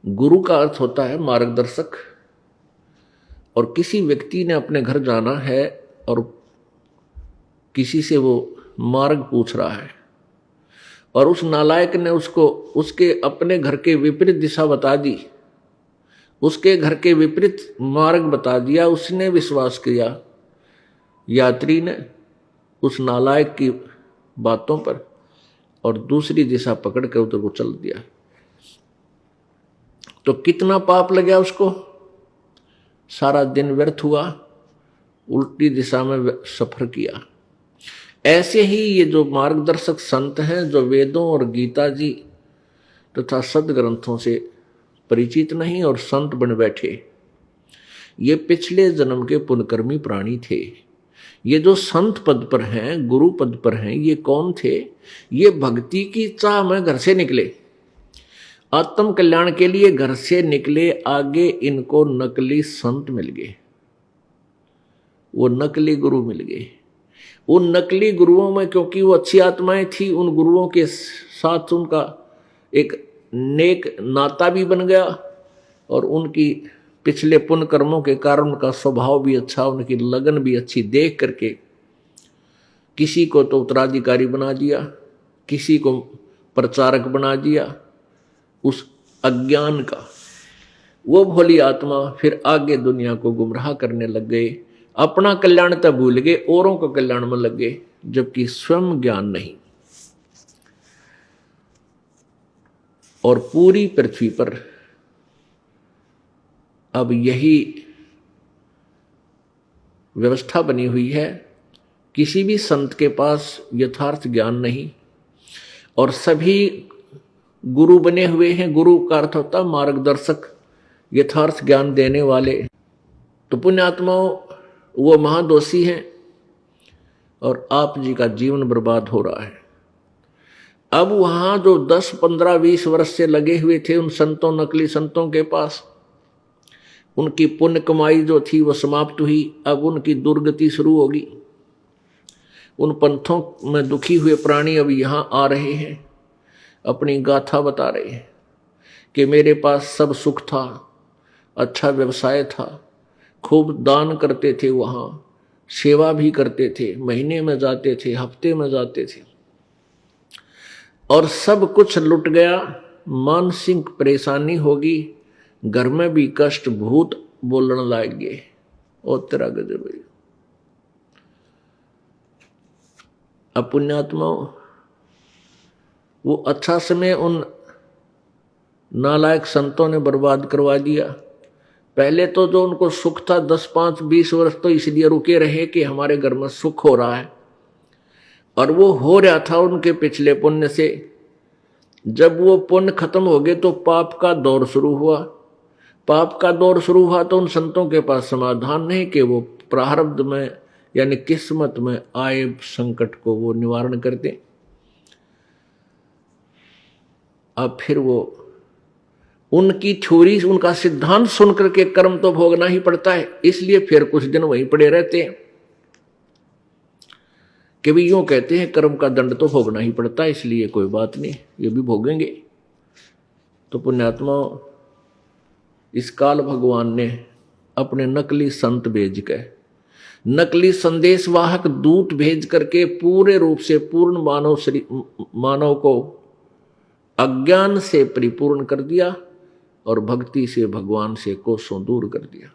गुरु का अर्थ होता है मार्गदर्शक। और किसी व्यक्ति ने अपने घर जाना है और किसी से वो मार्ग पूछ रहा है और उस नालायक ने उसको उसके अपने घर के विपरीत दिशा बता दी, उसके घर के विपरीत मार्ग बता दिया, उसने विश्वास किया यात्री ने उस नालायक की बातों पर और दूसरी दिशा पकड़ कर उधर को चल दिया, तो कितना पाप लग गया उसको, सारा दिन व्यर्थ हुआ, उल्टी दिशा में सफर किया। ऐसे ही ये जो मार्गदर्शक संत हैं, जो वेदों और गीता जी तथा सदग्रंथों से परिचित नहीं और संत बन बैठे, ये पिछले जन्म के पुण्यकर्मी प्राणी थे। ये जो संत पद पर हैं, गुरु पद पर हैं, ये कौन थे? ये भक्ति की चाह में घर से निकले, आत्म कल्याण के लिए घर से निकले। आगे इनको नकली संत मिल गए, वो नकली गुरु मिल गए। उन नकली गुरुओं में क्योंकि वो अच्छी आत्माएं थी, उन गुरुओं के साथ उनका एक नेक नाता भी बन गया और उनकी पिछले पुण्य कर्मों के कारण उनका स्वभाव भी अच्छा, उनकी लगन भी अच्छी देख करके किसी को तो उत्तराधिकारी बना दिया, किसी को प्रचारक बना दिया उस अज्ञान का। वो भोली आत्मा फिर आगे दुनिया को गुमराह करने लग गए, अपना कल्याण तब भूल गए, औरों का कल्याण में लग गए, जबकि स्वयं ज्ञान नहीं। और पूरी पृथ्वी पर अब यही व्यवस्था बनी हुई है, किसी भी संत के पास यथार्थ ज्ञान नहीं और सभी गुरु बने हुए हैं। गुरु का अर्थ होता है मार्गदर्शक, यथार्थ ज्ञान देने वाले। तो पुण्यात्माओं, वो महादोषी हैं और आप जी का जीवन बर्बाद हो रहा है। अब वहां जो 10, 15, 20 वर्ष से लगे हुए थे उन संतों, नकली संतों के पास, उनकी पुण्य कमाई जो थी वो समाप्त हुई। अब उनकी दुर्गति शुरू होगी। उन पंथों में दुखी हुए प्राणी अब यहां आ रहे हैं, अपनी गाथा बता रहे हैं कि मेरे पास सब सुख था, अच्छा व्यवसाय था, खूब दान करते थे, वहां सेवा भी करते थे, महीने में जाते थे, हफ्ते में जाते थे, और सब कुछ लुट गया। मानसिक परेशानी होगी, घर में भी कष्ट, भूत बोलने लग गए। और तेरा गजब है। अब पुण्यात्माओं, वो अच्छा समय उन नालायक संतों ने बर्बाद करवा दिया। पहले तो जो उनको सुख था 10, 5, 20 वर्ष तो इसलिए रुके रहे कि हमारे घर में सुख हो रहा है, और वो हो रहा था उनके पिछले पुण्य से। जब वो पुण्य खत्म हो गए तो पाप का दौर शुरू हुआ। पाप का दौर शुरू हुआ तो उन संतों के पास समाधान नहीं कि वो प्रारब्ध में यानी किस्मत में आए संकट को वो निवारण करते। अब फिर वो उनकी थ्योरी, उनका सिद्धांत सुनकर के कर्म तो भोगना ही पड़ता है, इसलिए फिर कुछ दिन वहीं पड़े रहते हैं कि भी यूं कहते हैं कर्म का दंड तो भोगना ही पड़ता है, इसलिए कोई बात नहीं, ये भी भोगेंगे। तो पुण्यात्मा, इस काल भगवान ने अपने नकली संत भेज के, नकली संदेशवाहक दूत भेज करके पूरे रूप से पूर्ण मानव को अज्ञान से परिपूर्ण कर दिया और भक्ति से भगवान से कोसों दूर कर दिया।